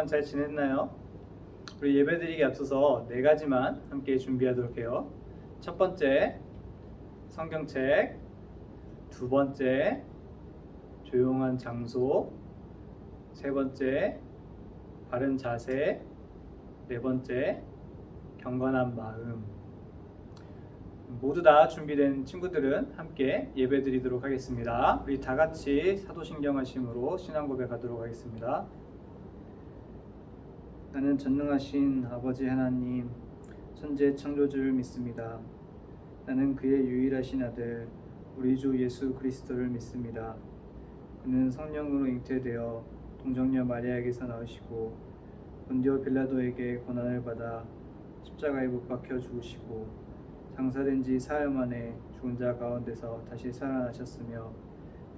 그동안 잘 지냈나요? 우리 예배드리기 앞서서 4가지만 함께 준비하도록 해요. 첫 번째, 성경책. 두 번째, 조용한 장소. 세 번째, 바른 자세. 네 번째, 경건한 마음. 모두 다 준비된 친구들은 함께 예배드리도록 하겠습니다. 우리 다 같이 사도신경하심으로 신앙 고백하도록 하겠습니다. 나는 전능하신 아버지 하나님, 천재 창조주를 믿습니다. 나는 그의 유일하신 아들, 우리 주 예수 그리스도를 믿습니다. 그는 성령으로 잉태되어 동정녀 마리아에게서 나오시고 본디오 빌라도에게 고난을 받아 십자가에 못 박혀 죽으시고 장사된 지 사흘 만에 죽은 자 가운데서 다시 살아나셨으며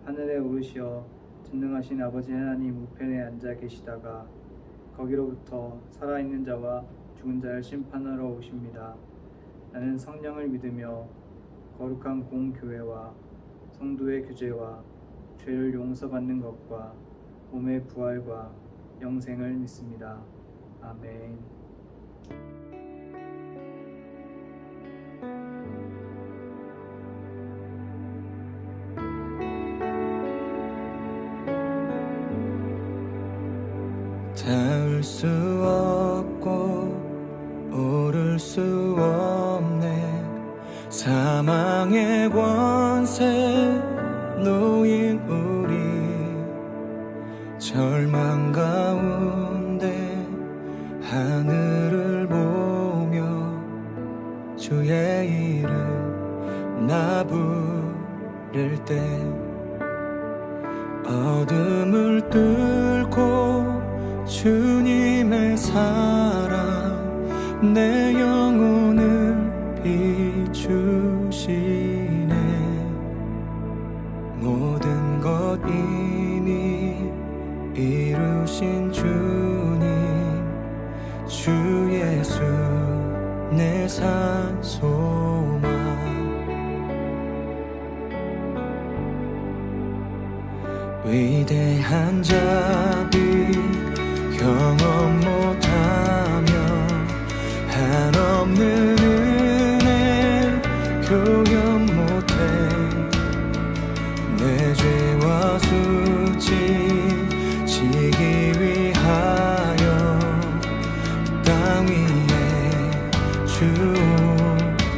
하늘에 오르시어 전능하신 아버지 하나님 우편에 앉아 계시다가 거기로부터 살아있는 자와 죽은 자를 심판하러 오십니다. 나는 성령을 믿으며 거룩한 공교회와 성도의 규제와 죄를 용서받는 것과 몸의 부활과 영생을 믿습니다. 아멘. 닿을 수 없고 오를 수 없네. 사망의 권세 놓인 우리 절망 가운데 하늘을 보며 주의 이름 나 부를 때 어둠을 뚫고 주님의 사랑 내 영혼을 비추시네. 모든 것 이미 이루신 주님, 주 예수 내 산 소망. 위대한 자비 경험 못하며 한없는 은혜 교연 못해. 내 죄와 수치 지기 위하여 땅 위에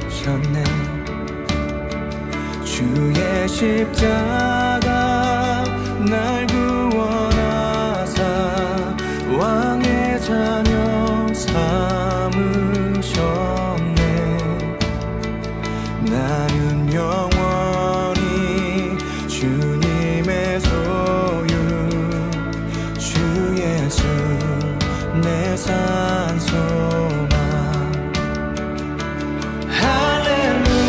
주셨네. 주의 십자가 날 구원하사 왕의 자녀 삼으셨네. 나는 영원히 주님의 소유, 주 예수 내 산 소망.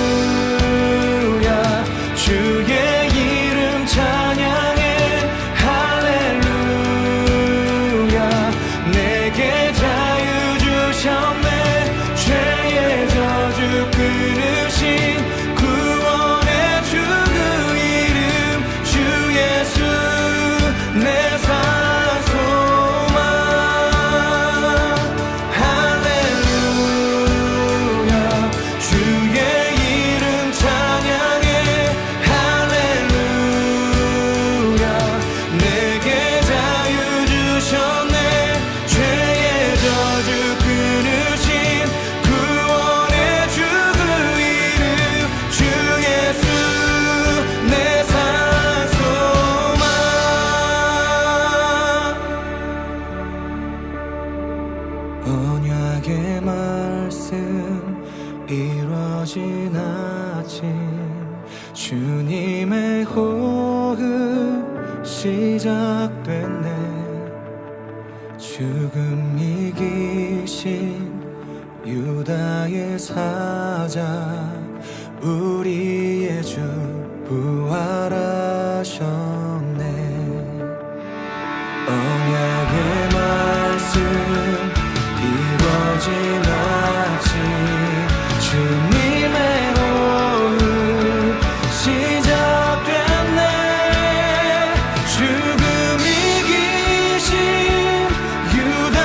할렐루야 주의 이름 찬양해. 내게 자유 주셨네. 죄의 저주 끊으신 구원의 주 그 이름 주 예수 내 산 소망. 할렐루야 주의 이름 찬양해. 할렐루야 내게 자유 주셨네. 죄의 저주 끊으신 구원의 주 그 이름 주 예수 내 산 소망. 언약의 말씀 이루어진 아침, 주님의 호흡 시작됐네. 죽음 이기신 유다의 사자 우리의 주 부활하셨네. 언약의 말씀 이루어진 아침, 주님의 호흡 시작됐네. 죽음 이기신 유다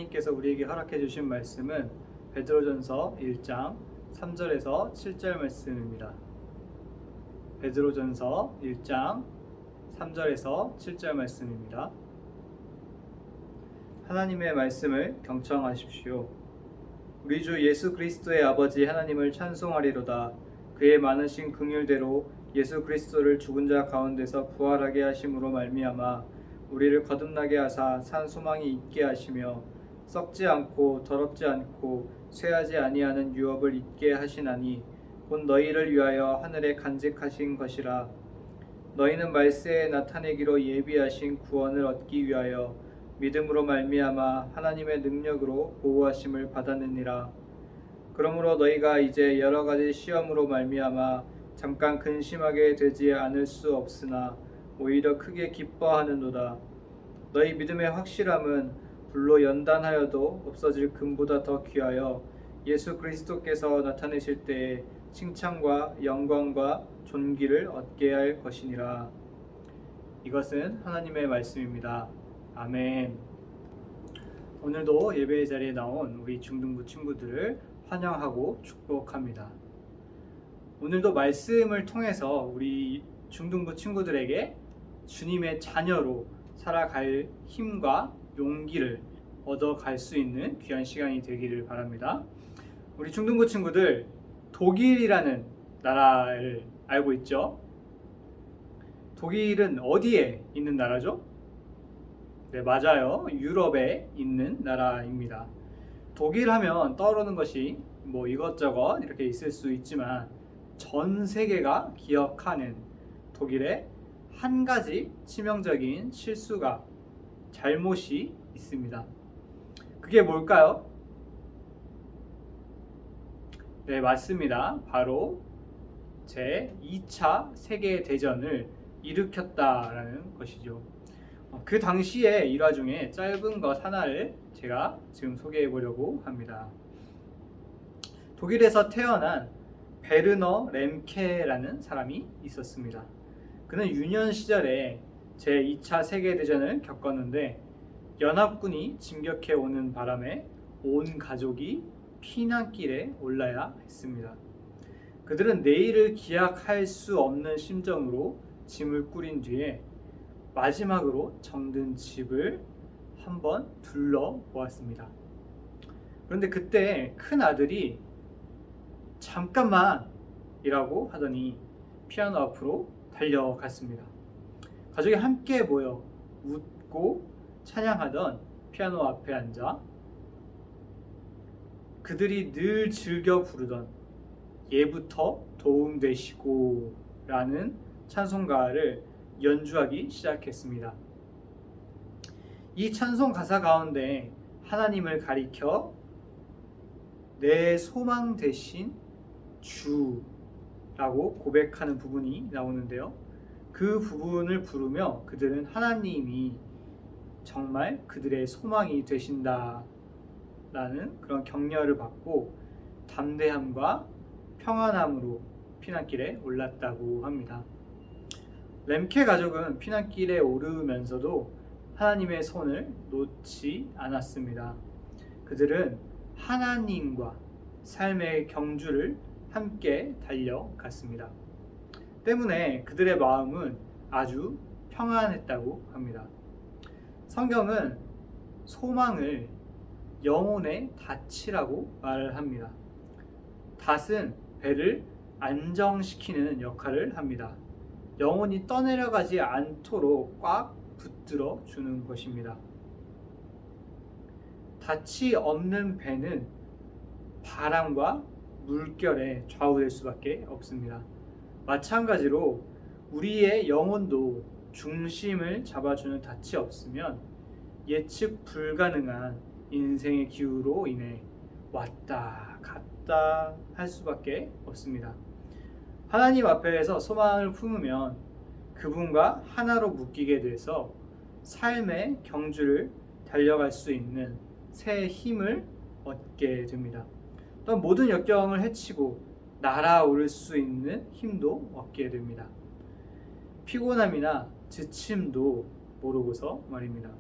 하나님께서 우리에게 허락해 주신 말씀은 베드로전서 1장 3절에서 7절 말씀입니다. 베드로전서 1장 3절에서 7절 말씀입니다. 하나님의 말씀을 경청하십시오. 우리 주 예수 그리스도의 아버지 하나님을 찬송하리로다. 그의 많으신 긍휼대로 예수 그리스도를 죽은 자 가운데서 부활하게 하심으로 말미암아 우리를 거듭나게 하사 산 소망이 있게 하시며 썩지 않고 더럽지 않고 쇠하지 아니하는 유업을 있게 하시나니 곧 너희를 위하여 하늘에 간직하신 것이라. 너희는 말세에 나타내기로 예비하신 구원을 얻기 위하여 믿음으로 말미암아 하나님의 능력으로 보호하심을 받았느니라. 그러므로 너희가 이제 여러 가지 시험으로 말미암아 잠깐 근심하게 되지 않을 수 없으나 오히려 크게 기뻐하는도다. 너희 믿음의 확실함은 불로 연단하여도 없어질 금보다 더 귀하여 예수 그리스도께서 나타내실 때에 칭찬과 영광과 존귀를 얻게 할 것이니라. 이것은 하나님의 말씀입니다. 아멘. 오늘도 예배의 자리에 나온 우리 중등부 친구들을 환영하고 축복합니다. 오늘도 말씀을 통해서 우리 중등부 친구들에게 주님의 자녀로 살아갈 힘과 용기를 얻어갈 수 있는 귀한 시간이 되기를 바랍니다. 우리 중등부 친구들, 독일이라는 나라를 알고 있죠? 독일은 어디에 있는 나라죠? 네, 맞아요. 유럽에 있는 나라입니다. 독일 하면 떠오르는 것이 뭐 이것저것 이렇게 있을 수 있지만 전 세계가 기억하는 독일의 한 가지 치명적인 실수가, 잘못이 있습니다. 그게 뭘까요? 네, 맞습니다. 바로 제2차 세계대전을 일으켰다라는 것이죠. 그 당시의 일화 중에 짧은 것 하나를 제가 지금 소개해 보려고 합니다. 독일에서 태어난 베르너 렘케라는 사람이 있었습니다. 그는 유년 시절에 제2차 세계대전을 겪었는데 연합군이 진격해 오는 바람에 온 가족이 피난길에 올라야 했습니다. 그들은 내일을 기약할 수 없는 심정으로 짐을 꾸린 뒤에 마지막으로 정든 집을 한번 둘러보았습니다. 그런데 그때 큰 아들이 잠깐만이라고 하더니 피아노 앞으로 달려갔습니다. 가족이 함께 모여 웃고 찬양하던 피아노 앞에 앉아 그들이 늘 즐겨 부르던 예부터 도움되시고 라는 찬송가를 연주하기 시작했습니다. 이 찬송 가사 가운데 하나님을 가리켜 내 소망 되신 주라고 고백하는 부분이 나오는데요. 그 부분을 부르며 그들은 하나님이 정말 그들의 소망이 되신다라는 그런 격려를 받고 담대함과 평안함으로 피난길에 올랐다고 합니다. 렘케 가족은 피난길에 오르면서도 하나님의 손을 놓지 않았습니다. 그들은 하나님과 삶의 경주를 함께 달려갔습니다. 때문에 그들의 마음은 아주 평안했다고 합니다. 성경은 소망을 영혼의 닻이라고 말을 합니다. 닷은 배를 안정시키는 역할을 합니다. 영혼이 떠내려가지 않도록 꽉 붙들어 주는 것입니다. 닻이 없는 배는 바람과 물결에 좌우될 수밖에 없습니다. 마찬가지로 우리의 영혼도 중심을 잡아주는 닻이 없으면 예측 불가능한 인생의 기후로 인해 왔다 갔다 할 수밖에 없습니다. 하나님 앞에서 소망을 품으면 그분과 하나로 묶이게 돼서 삶의 경주를 달려갈 수 있는 새 힘을 얻게 됩니다. 또 모든 역경을 헤치고 날아오를 수 있는 힘도 얻게 됩니다. 피곤함이나 지침도 모르고서 말입니다.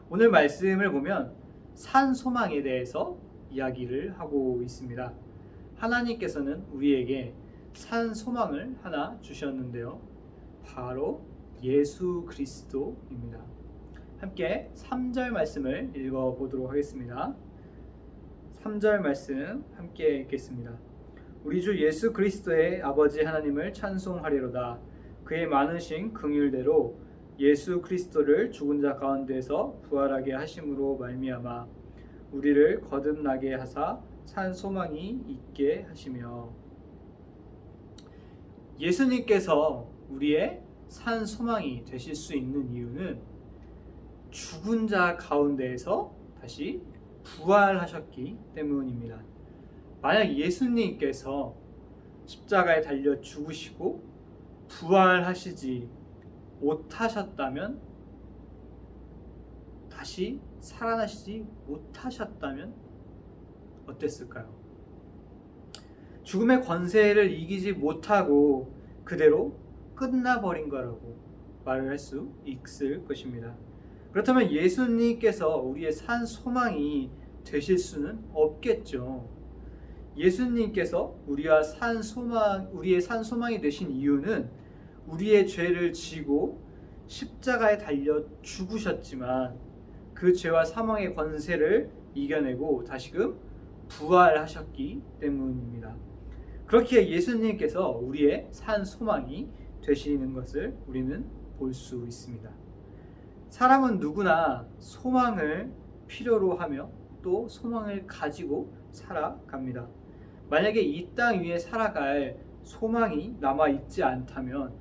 오늘 말씀을 보면 산 소망에 대해서 이야기를 하고 있습니다. 하나님께서는 우리에게 산 소망을 하나 주셨는데요. 바로 예수 그리스도입니다. 함께 3절 말씀을 읽어보도록 하겠습니다. 3절 말씀 함께 읽겠습니다. 우리 주 예수 그리스도의 아버지 하나님을 찬송하리로다. 그의 많으신 긍휼대로 예수 그리스도를 죽은 자 가운데서 부활하게 하심으로 말미암아 우리를 거듭나게 하사 산 소망이 있게 하시며, 예수님께서 우리의 산 소망이 되실 수 있는 이유는 죽은 자 가운데에서 다시 부활하셨기 때문입니다. 만약 예수님께서 십자가에 달려 죽으시고 부활하시지 못하셨다면, 다시 살아나시지 못하셨다면 어땠을까요? 죽음의 권세를 이기지 못하고 그대로 끝나버린 거라고 말을 할 수 있을 것입니다. 그렇다면 예수님께서 우리의 산 소망이 되실 수는 없겠죠. 예수님께서 우리의 산 소망이 되신 이유는 우리의 죄를 지고 십자가에 달려 죽으셨지만 그 죄와 사망의 권세를 이겨내고 다시금 부활하셨기 때문입니다. 그렇기에 예수님께서 우리의 산 소망이 되시는 것을 우리는 볼 수 있습니다. 사람은 누구나 소망을 필요로 하며 또 소망을 가지고 살아갑니다. 만약에 이 땅 위에 살아갈 소망이 남아있지 않다면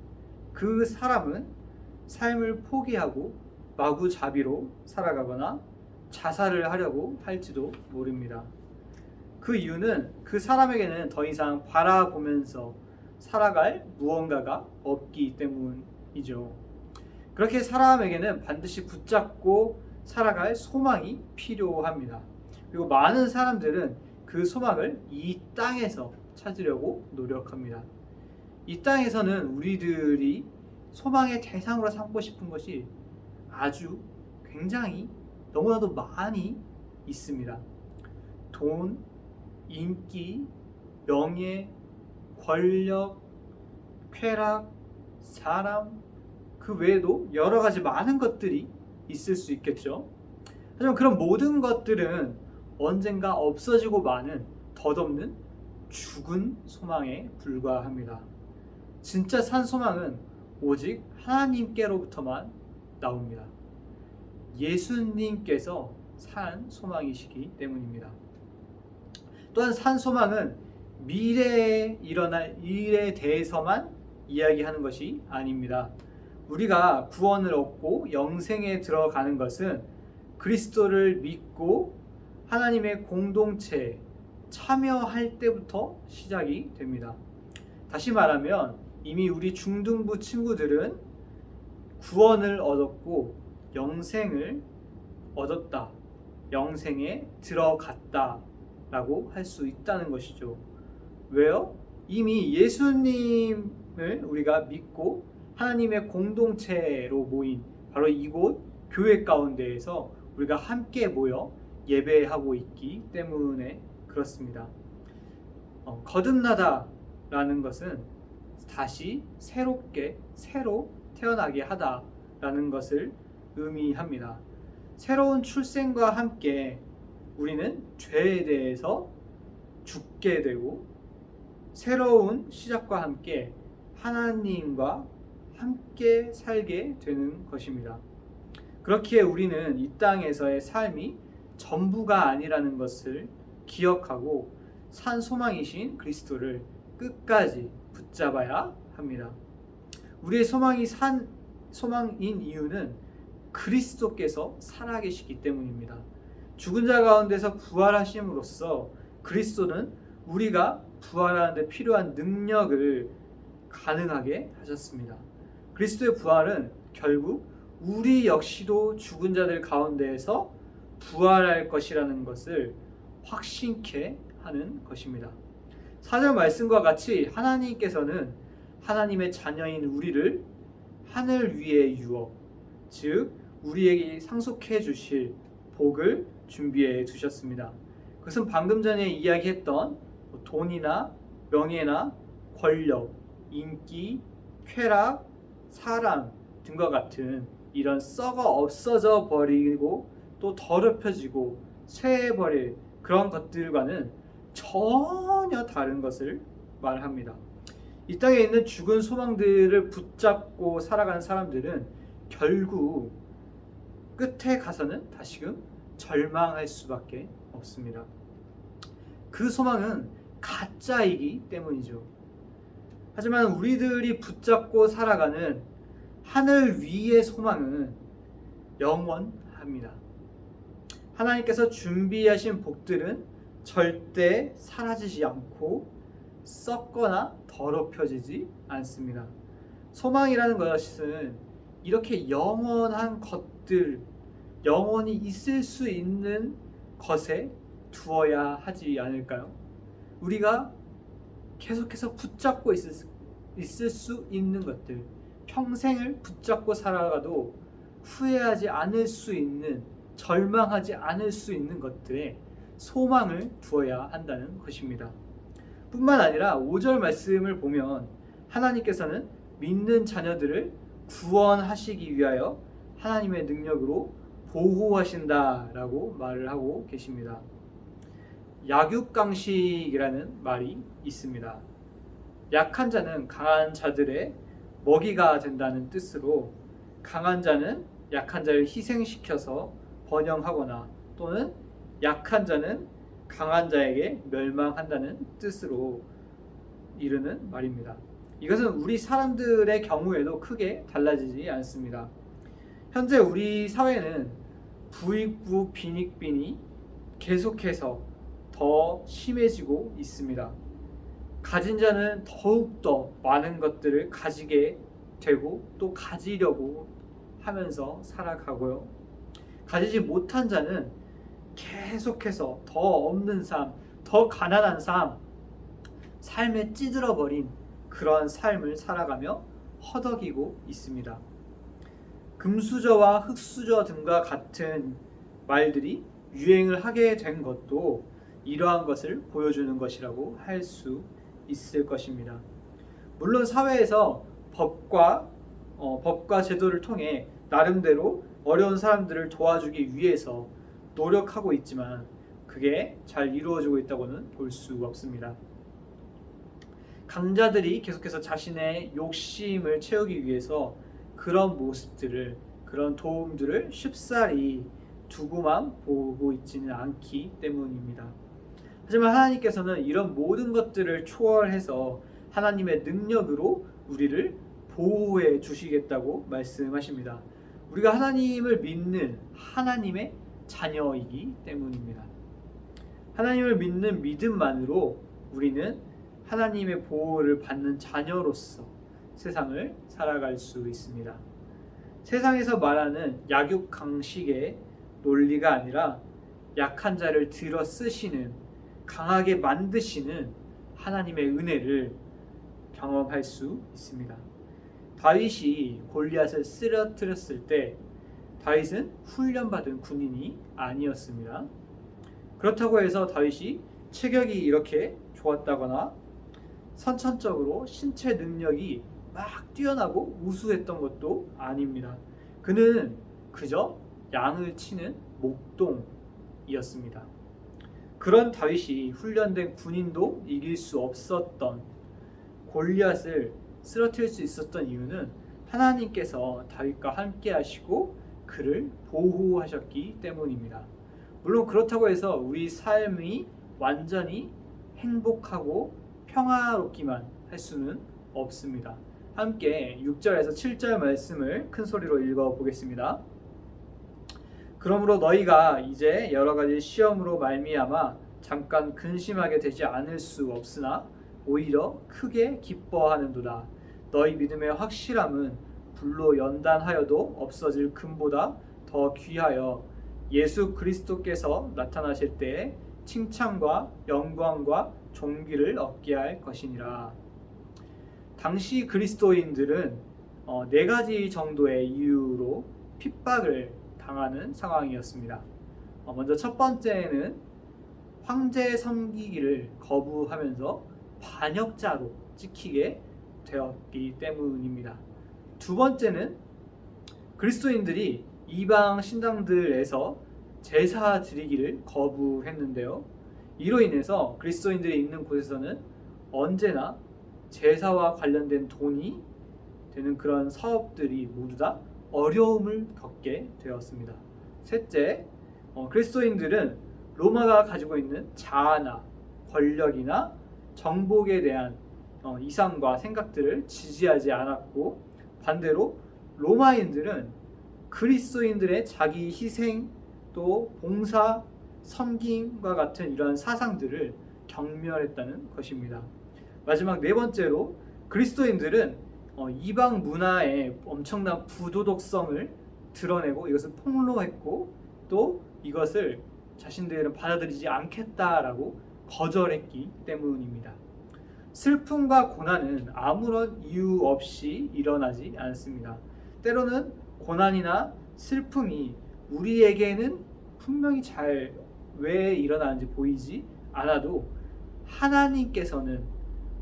그 사람은 삶을 포기하고 마구잡이로 살아가거나 자살을 하려고 할지도 모릅니다. 그 이유는 그 사람에게는 더 이상 바라보면서 살아갈 무언가가 없기 때문이죠. 그렇게 사람에게는 반드시 붙잡고 살아갈 소망이 필요합니다. 그리고 많은 사람들은 그 소망을 이 땅에서 찾으려고 노력합니다. 이 땅에서는 우리들이 소망의 대상으로 삼고 싶은 것이 아주 굉장히 너무나도 많이 있습니다. 돈, 인기, 명예, 권력, 쾌락, 사람, 그 외에도 여러 가지 많은 것들이 있을 수 있겠죠. 하지만 그런 모든 것들은 언젠가 없어지고 마는 덧없는 죽은 소망에 불과합니다. 진짜 산 소망은 오직 하나님께로부터만 나옵니다. 예수님께서 산 소망이시기 때문입니다. 또한 산 소망은 미래에 일어날 일에 대해서만 이야기하는 것이 아닙니다. 우리가 구원을 얻고 영생에 들어가는 것은 그리스도를 믿고 하나님의 공동체에 참여할 때부터 시작이 됩니다. 다시 말하면 이미 우리 중등부 친구들은 구원을 얻었고 영생을 얻었다, 영생에 들어갔다 라고 할 수 있다는 것이죠. 왜요? 이미 예수님을 우리가 믿고 하나님의 공동체로 모인 바로 이곳 교회 가운데에서 우리가 함께 모여 예배하고 있기 때문에 그렇습니다. 거듭나다 라는 것은 다시 새로 태어나게 하다 라는 것을 의미합니다. 새로운 출생과 함께 우리는 죄에 대해서 죽게 되고 새로운 시작과 함께 하나님과 함께 살게 되는 것입니다. 그렇기에 우리는 이 땅에서의 삶이 전부가 아니라는 것을 기억하고 산 소망이신 그리스도를 끝까지 붙잡아야 합니다. 우리의 소망이 산 소망인 이유는 그리스도께서 살아계시기 때문입니다. 죽은 자 가운데서 부활하심으로써 그리스도는 우리가 부활하는 데 필요한 능력을 가능하게 하셨습니다. 그리스도의 부활은 결국 우리 역시도 죽은 자들 가운데에서 부활할 것이라는 것을 확신케 하는 것입니다. 4절 말씀과 같이 하나님께서는 하나님의 자녀인 우리를 하늘 위의 유업, 즉 우리에게 상속해 주실 복을 준비해 두셨습니다. 그것은 방금 전에 이야기했던 돈이나 명예나 권력, 인기, 쾌락, 사랑 등과 같은 이런 썩어 없어져 버리고 또 더럽혀지고 쇠해버릴 그런 것들과는 전혀 다른 것을 말합니다. 이 땅에 있는 죽은 소망들을 붙잡고 살아가는 사람들은 결국 끝에 가서는 다시금 절망할 수밖에 없습니다. 그 소망은 가짜이기 때문이죠. 하지만 우리들이 붙잡고 살아가는 하늘 위의 소망은 영원합니다. 하나님께서 준비하신 복들은 절대 사라지지 않고 썩거나 더럽혀지지 않습니다. 소망이라는 것은 이렇게 영원한 것들, 영원히 있을 수 있는 것에 두어야 하지 않을까요? 우리가 계속해서 붙잡고 있을 수 있는 것들, 평생을 붙잡고 살아가도 후회하지 않을 수 있는, 절망하지 않을 수 있는 것들에 소망을 두어야 한다는 것입니다. 뿐만 아니라 5절 말씀을 보면 하나님께서는 믿는 자녀들을 구원하시기 위하여 하나님의 능력으로 보호하신다라고 말을 하고 계십니다. 약육강식이라는 말이 있습니다. 약한 자는 강한 자들의 먹이가 된다는 뜻으로 강한 자는 약한 자를 희생시켜서 번영하거나 또는 약한 자는 강한 자에게 멸망한다는 뜻으로 이르는 말입니다. 이것은 우리 사람들의 경우에도 크게 달라지지 않습니다. 현재 우리 사회는 부익부 빈익빈이 계속해서 더 심해지고 있습니다. 가진 자는 더욱더 많은 것들을 가지게 되고 또 가지려고 하면서 살아가고요. 가지지 못한 자는 계속해서 더 없는 삶, 더 가난한 삶에 찌들어버린 그런 삶을 살아가며 허덕이고 있습니다. 금수저와 흙수저 등과 같은 말들이 유행을 하게 된 것도 이러한 것을 보여주는 것이라고 할 수 있을 것입니다. 물론 사회에서 법과 제도를 통해 나름대로 어려운 사람들을 도와주기 위해서 노력하고 있지만 그게 잘 이루어지고 있다고는 볼 수 없습니다. 강자들이 계속해서 자신의 욕심을 채우기 위해서 그런 모습들을, 그런 도움들을 쉽사리 두고만 보고 있지는 않기 때문입니다. 하지만 하나님께서는 이런 모든 것들을 초월해서 하나님의 능력으로 우리를 보호해 주시겠다고 말씀하십니다. 우리가 하나님을 믿는 하나님의 자녀이기 때문입니다. 하나님을 믿는 믿음만으로 우리는 하나님의 보호를 받는 자녀로서 세상을 살아갈 수 있습니다. 세상에서 말하는 약육강식의 논리가 아니라 약한 자를 들어 쓰시는, 강하게 만드시는 하나님의 은혜를 경험할 수 있습니다. 다윗이 골리앗을 쓰러뜨렸을 때 다윗은 훈련받은 군인이 아니었습니다. 그렇다고 해서 다윗이 체격이 이렇게 좋았다거나 선천적으로 신체 능력이 막 뛰어나고 우수했던 것도 아닙니다. 그는 그저 양을 치는 목동이었습니다. 그런 다윗이 훈련된 군인도 이길 수 없었던, 골리앗을 쓰러뜨릴 수 있었던 이유는 하나님께서 다윗과 함께 하시고 그를 보호하셨기 때문입니다. 물론 그렇다고 해서 우리 삶이 완전히 행복하고 평화롭기만 할 수는 없습니다. 함께 6절에서 7절 말씀을 큰 소리로 읽어보겠습니다. 그러므로 너희가 이제 여러 가지 시험으로 말미암아 잠깐 근심하게 되지 않을 수 없으나 오히려 크게 기뻐하는도다. 너희 믿음의 확실함은 불로 연단하여도 없어질 금보다 더 귀하여 예수 그리스도께서 나타나실 때에 칭찬과 영광과 존귀를 얻게 할 것이니라. 당시 그리스도인들은 4가지 정도의 이유로 핍박을 당하는 상황이었습니다. 먼저 첫 번째는 황제 섬기기를 거부하면서 반역자로 찍히게 되었기 때문입니다. 두 번째는 그리스도인들이 이방 신당들에서 제사 드리기를 거부했는데요. 이로 인해서 그리스도인들이 있는 곳에서는 언제나 제사와 관련된 돈이 되는 그런 사업들이 모두 다 어려움을 겪게 되었습니다. 셋째, 그리스도인들은 로마가 가지고 있는 자아나 권력이나 정복에 대한 이상과 생각들을 지지하지 않았고, 반대로 로마인들은 그리스도인들의 자기 희생 또 봉사, 섬김과 같은 이러한 사상들을 경멸했다는 것입니다. 마지막 네 번째로 그리스도인들은 이방 문화의 엄청난 부도덕성을 드러내고 이것을 폭로했고, 또 이것을 자신들은 받아들이지 않겠다라고 거절했기 때문입니다. 슬픔과 고난은 아무런 이유 없이 일어나지 않습니다. 때로는 고난이나 슬픔이 우리에게는 분명히 잘 왜 일어나는지 보이지 않아도 하나님께서는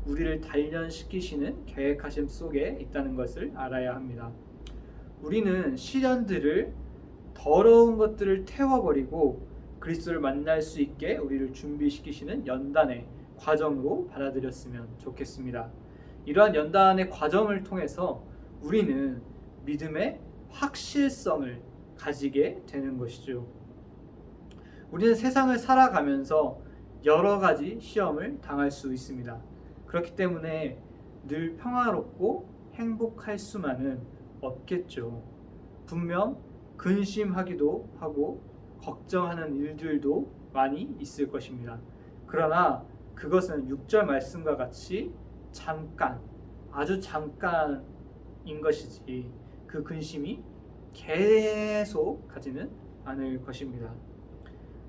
우리를 단련시키시는 계획하심 속에 있다는 것을 알아야 합니다. 우리는 시련들을 더러운 것들을 태워버리고 그리스도를 만날 수 있게 우리를 준비시키시는 연단의 과정으로 받아들였으면 좋겠습니다. 이러한 연단의 과정을 통해서 우리는 믿음의 확실성을 가지게 되는 것이죠. 우리는 세상을 살아가면서 여러 가지 시험을 당할 수 있습니다. 그렇기 때문에 늘 평화롭고 행복할 수만은 없겠죠. 분명 근심하기도 하고 걱정하는 일들도 많이 있을 것입니다. 그러나 그것은 6절 말씀과 같이 잠깐, 아주 잠깐인 것이지 그 근심이 계속 가지는 않을 것입니다.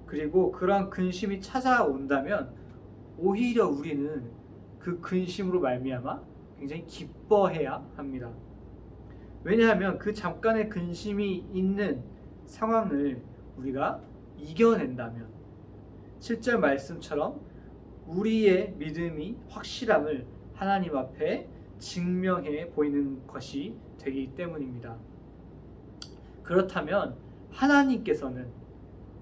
그리고 그러한 근심이 찾아온다면 오히려 우리는 그 근심으로 말미암아 굉장히 기뻐해야 합니다. 왜냐하면 그 잠깐의 근심이 있는 상황을 우리가 이겨낸다면 7절 말씀처럼 우리의 믿음이 확실함을 하나님 앞에 증명해 보이는 것이 되기 때문입니다. 그렇다면 하나님께서는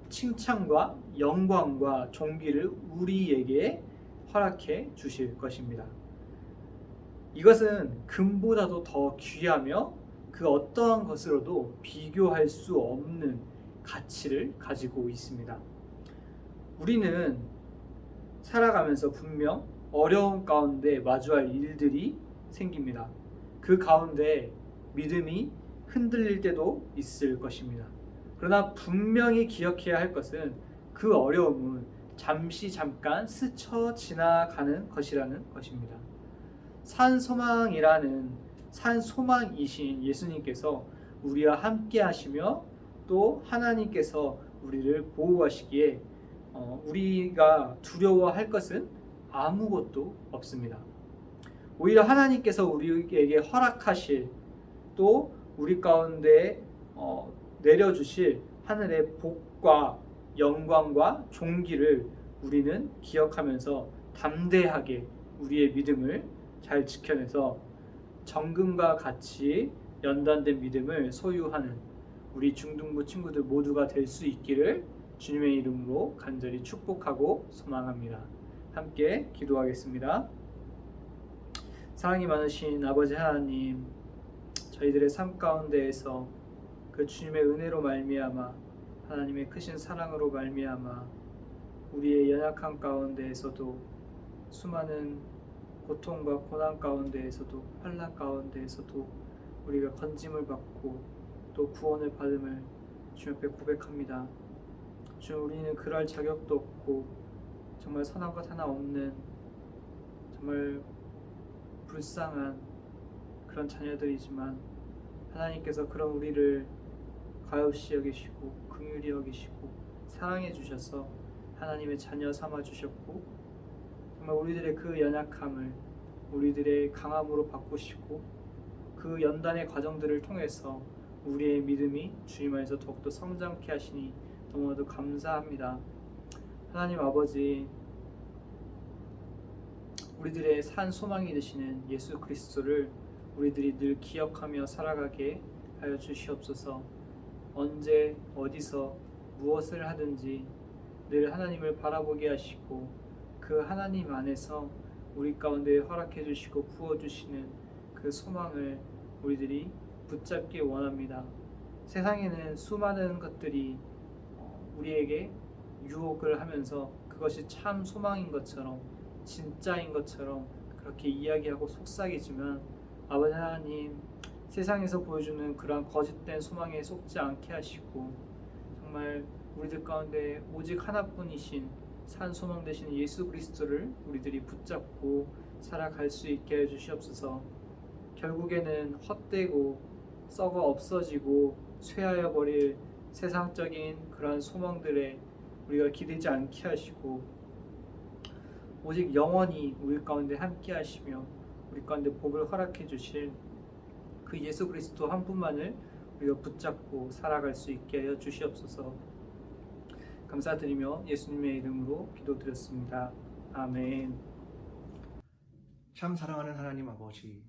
칭찬과 영광과 존귀를 우리에게 허락해 주실 것입니다. 이것은 금보다도 더 귀하며 그 어떠한 것으로도 비교할 수 없는 가치를 가지고 있습니다. 우리는 살아가면서 분명 어려운 가운데 마주할 일들이 생깁니다. 그 가운데 믿음이 흔들릴 때도 있을 것입니다. 그러나 분명히 기억해야 할 것은 그 어려움은 잠깐 스쳐 지나가는 것이라는 것입니다. 산소망이신 예수님께서 우리와 함께 하시며 또 하나님께서 우리를 보호하시기에 우리가 두려워할 것은 아무것도 없습니다. 오히려 하나님께서 우리에게 허락하실 또 우리 가운데 내려주실 하늘의 복과 영광과 존귀를 우리는 기억하면서 담대하게 우리의 믿음을 잘 지켜내서 정금과 같이 연단된 믿음을 소유하는 우리 중등부 친구들 모두가 될 수 있기를 주님의 이름으로 간절히 축복하고 소망합니다. 함께 기도하겠습니다. 사랑이 많으신 아버지 하나님, 저희들의 삶 가운데에서 그 주님의 은혜로 말미암아 하나님의 크신 사랑으로 말미암아 우리의 연약한 가운데에서도 수많은 고통과 고난 가운데에서도 환난 가운데에서도 우리가 건짐을 받고 또 구원을 받음을 주님 앞에 고백합니다. 주님, 우리는 그럴 자격도 없고 정말 선한 것 하나 없는 정말 불쌍한 그런 자녀들이지만 하나님께서 그런 우리를 가엾이 여기시고 긍휼히 여기시고 사랑해 주셔서 하나님의 자녀 삼아 주셨고 정말 우리들의 그 연약함을 우리들의 강함으로 바꾸시고 그 연단의 과정들을 통해서 우리의 믿음이 주님 안에서 더욱더 성장케 하시니 너무나도 감사합니다. 하나님 아버지, 우리들의 산 소망이 되시는 예수 그리스도를 우리들이 늘 기억하며 살아가게 하여 주시옵소서. 언제 어디서 무엇을 하든지 늘 하나님을 바라보게 하시고 그 하나님 안에서 우리 가운데 허락해 주시고 부어 주시는 그 소망을 우리들이 붙잡기 원합니다. 세상에는 수많은 것들이 우리에게 유혹을 하면서 그것이 참 소망인 것처럼 진짜인 것처럼 그렇게 이야기하고 속삭이지만 아버지 하나님, 세상에서 보여주는 그러한 거짓된 소망에 속지 않게 하시고 정말 우리들 가운데 오직 하나뿐이신 산 소망 되시는 예수 그리스도를 우리들이 붙잡고 살아갈 수 있게 해 주시옵소서. 결국에는 헛되고 썩어 없어지고 쇠하여 버릴 세상적인 그러한 소망들에 우리가 기대지 않게 하시고 오직 영원히 우리 가운데 함께 하시며 우리 가운데 복을 허락해 주실 그 예수 그리스도 한 분만을 우리가 붙잡고 살아갈 수 있게 하여 주시옵소서. 감사드리며 예수님의 이름으로 기도드렸습니다. 아멘. 참 사랑하는 하나님 아버지,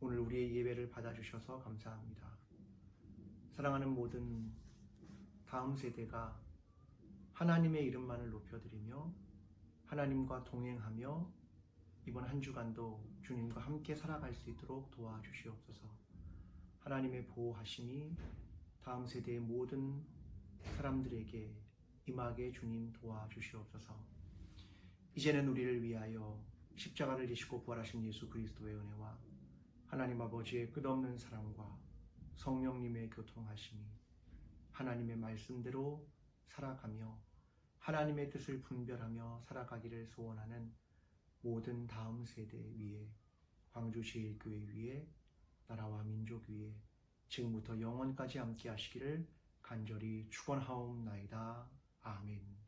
오늘 우리의 예배를 받아주셔서 감사합니다. 사랑하는 모든 다음 세대가 하나님의 이름만을 높여드리며 하나님과 동행하며 이번 한 주간도 주님과 함께 살아갈 수 있도록 도와주시옵소서. 하나님의 보호하심이 다음 세대의 모든 사람들에게 임하게 주님 도와주시옵소서. 이제는 우리를 위하여 십자가를 지시고 부활하신 예수 그리스도의 은혜와 하나님 아버지의 끝없는 사랑과 성령님의 교통하심이 하나님의 말씀대로 살아가며 하나님의 뜻을 분별하며 살아가기를 소원하는 모든 다음 세대 위에, 광주시일교회 위에, 나라와 민족 위에 지금부터 영원까지 함께 하시기를 간절히 축원하옵나이다. 아멘.